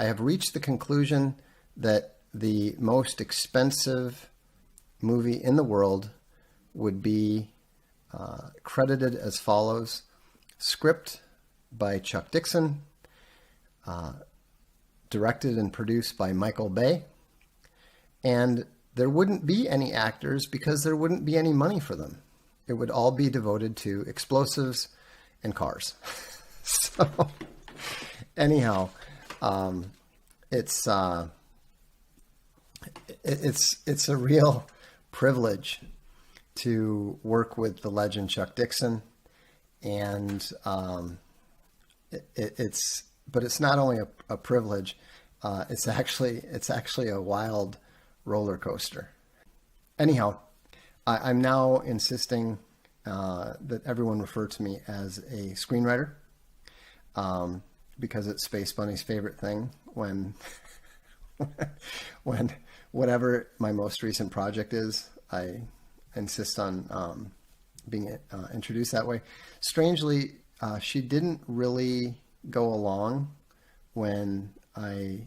I have reached the conclusion that the most expensive movie in the world would be credited as follows: script by Chuck Dixon, directed and produced by Michael Bay, and there wouldn't be any actors because there wouldn't be any money for them. It would all be devoted to explosives and cars. So anyhow, it's a real privilege to work with the legend Chuck Dixon, and but it's not only a privilege, it's actually a wild roller coaster. Anyhow, I'm now insisting that everyone refer to me as a screenwriter, because it's Space Bunny's favorite thing when whatever my most recent project is, I insist on being introduced that way. Strangely, she didn't really go along when I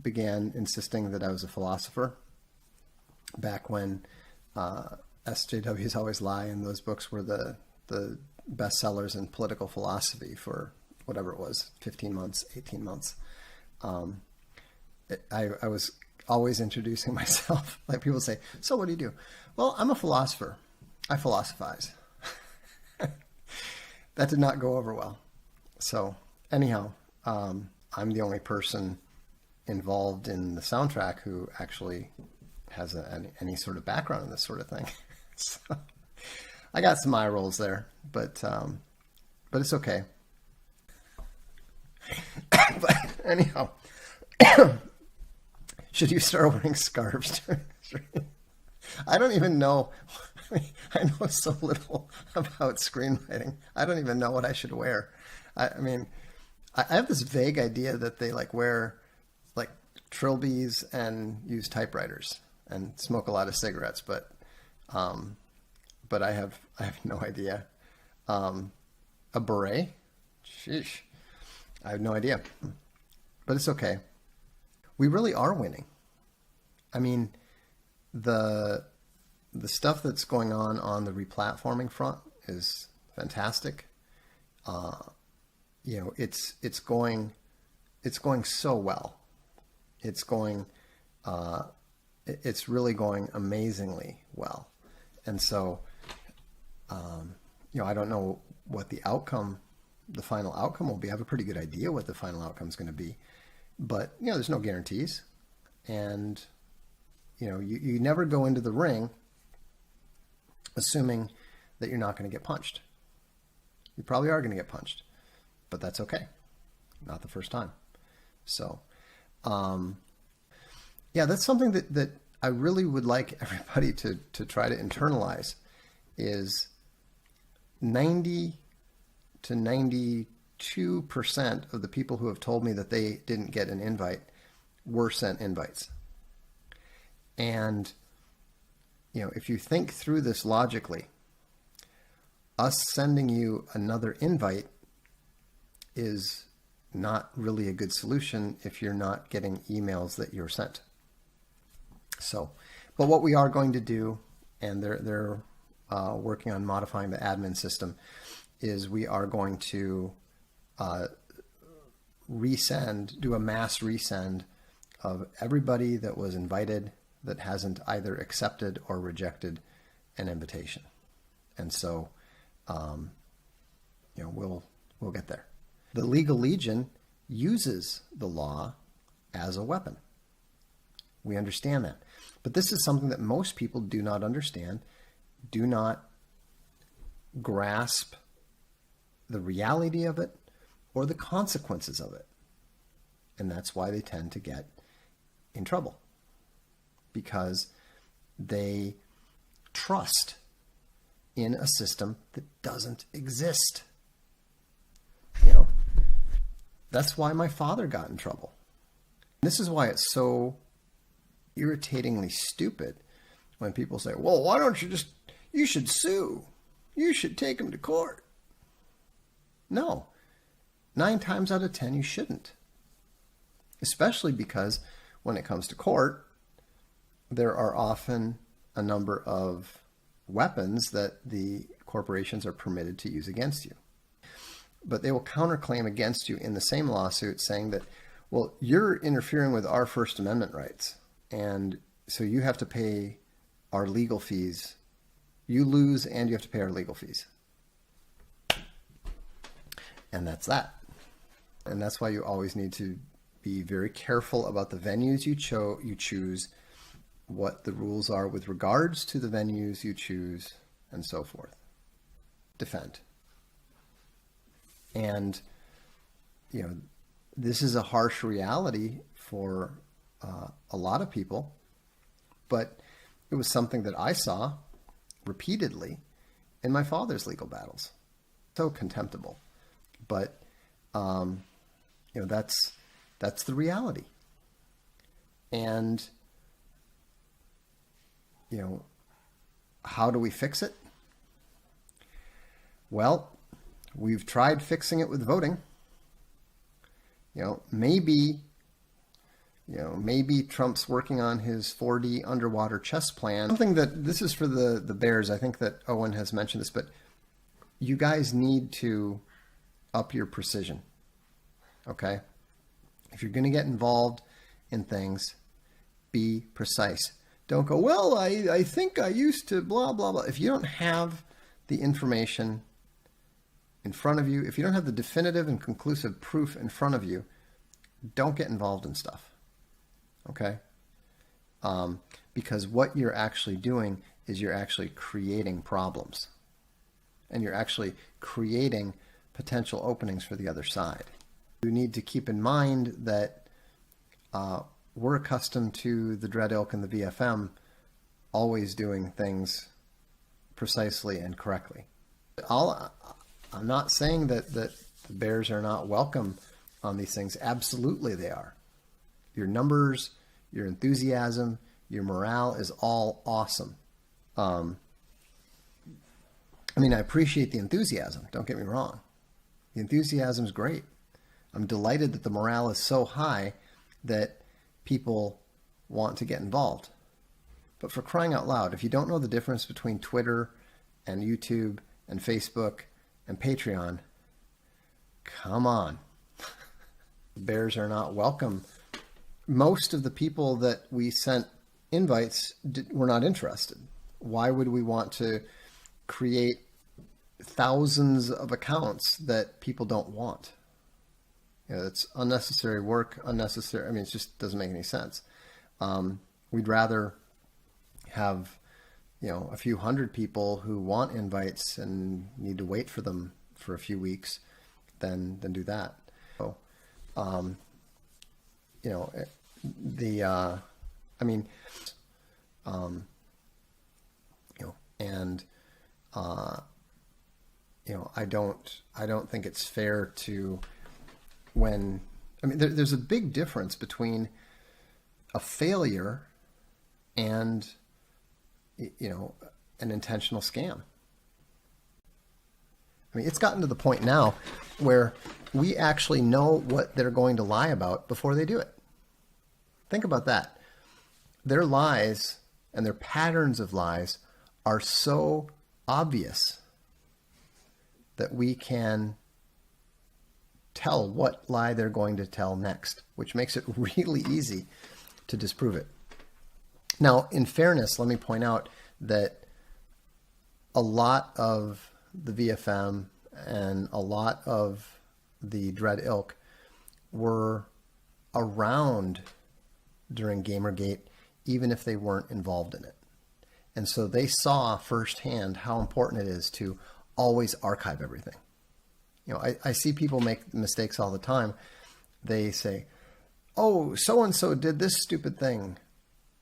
began insisting that I was a philosopher, back when SJWs Always Lie and those books were the bestsellers in political philosophy for whatever it was, 15 months, 18 months. I was always introducing myself. Like, people say, so what do you do? Well, I'm a philosopher. I philosophize. That did not go over well. So anyhow, I'm the only person involved in the soundtrack who actually has any sort of background in this sort of thing. So I got some eye rolls there, but it's okay. But anyhow, should you start wearing scarves during the stream? I don't even know. I know so little about screenwriting. I don't even know what I should wear. I mean, I have this vague idea that they wear trilbies and use typewriters and smoke a lot of cigarettes, but I have no idea. A beret? Sheesh. I have no idea. But it's okay. We really are winning. I mean, the stuff that's going on the replatforming front is fantastic. It's going so well. It's really going amazingly well. And so, I don't know what the final outcome will be. I have a pretty good idea what the final outcome is going to be, but there's no guarantees. And, you never go into the ring assuming that you're not going to get punched. You probably are going to get punched, but that's okay. Not the first time. So, that's something that I really would like everybody to try to internalize, is 90 to 92% of the people who have told me that they didn't get an invite were sent invites. And, if you think through this logically, us sending you another invite is not really a good solution if you're not getting emails that you're sent. So, but what we are going to do, and they're working on modifying the admin system, is we are going to do a mass resend of everybody that was invited that hasn't either accepted or rejected an invitation. And so, we'll get there. The Legal Legion uses the law as a weapon. We understand that. But this is something that most people do not understand, do not grasp the reality of it or the consequences of it. And that's why they tend to get in trouble, because they trust in a system that doesn't exist. That's why my father got in trouble. This is why it's so irritatingly stupid when people say, well, why don't you should sue. You should take him to court. No, 9 times out of 10, you shouldn't. especially because when it comes to court, there are often a number of weapons that the corporations are permitted to use against you. But they will counterclaim against you in the same lawsuit saying that, well, you're interfering with our First Amendment rights, and so you have to pay our legal fees. You lose and you have to pay our legal fees. And that's that. And that's why you always need to be very careful about the venues you choose, what the rules are with regards to the venues you choose, and so forth. Defend. And, this is a harsh reality for a lot of people, but it was something that I saw repeatedly in my father's legal battles. So contemptible. But, that's the reality. And, how do we fix it? Well, we've tried fixing it with voting. Maybe Trump's working on his 4D underwater chess plan. Something that, this is for the Bears, I think that Owen has mentioned this, but you guys need to up your precision, okay? If you're going to get involved in things, be precise. Don't go, well, I think I used to blah, blah, blah. If you don't have the information in front of you, if you don't have the definitive and conclusive proof in front of you, don't get involved in stuff, okay? Because what you're actually doing is you're actually creating problems. And you're actually creating potential openings for the other side. You need to keep in mind that we're accustomed to the Dread Ilk and the VFM always doing things precisely and correctly. I'm not saying that the Bears are not welcome on these things. Absolutely they are. Your numbers, your enthusiasm, your morale is all awesome. I appreciate the enthusiasm. Don't get me wrong. The enthusiasm is great. I'm delighted that the morale is so high that people want to get involved. But for crying out loud, if you don't know the difference between Twitter and YouTube and Facebook and Patreon, come on. Bears are not welcome. Most of the people that we sent invites were not interested. Why would we want to create thousands of accounts that people don't want? It's unnecessary work, unnecessary. It just doesn't make any sense. We'd rather have, a few hundred people who want invites and need to wait for them for a few weeks than do that. So, I don't think it's fair to there's a big difference between a failure and, an intentional scam. It's gotten to the point now where we actually know what they're going to lie about before they do it. Think about that. Their lies and their patterns of lies are so obvious that we can tell what lie they're going to tell next, which makes it really easy to disprove it. Now, in fairness, let me point out that a lot of the VFM and a lot of the Dread Ilk were around during Gamergate, even if they weren't involved in it. And so they saw firsthand how important it is to always archive everything. I see people make mistakes all the time. They say, oh, so-and-so did this stupid thing.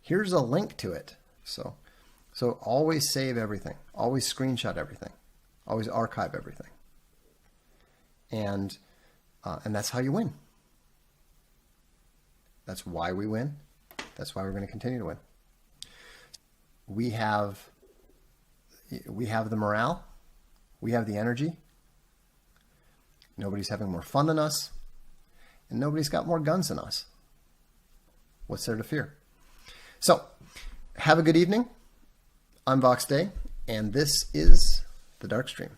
Here's a link to it. So always save everything. Always screenshot everything. Always archive everything. And that's how you win. That's why we win. That's why we're going to continue to win. We have the morale. We have the energy. Nobody's having more fun than us. And nobody's got more guns than us. What's there to fear? So, have a good evening. I'm Vox Day, and this is the Dorkstream.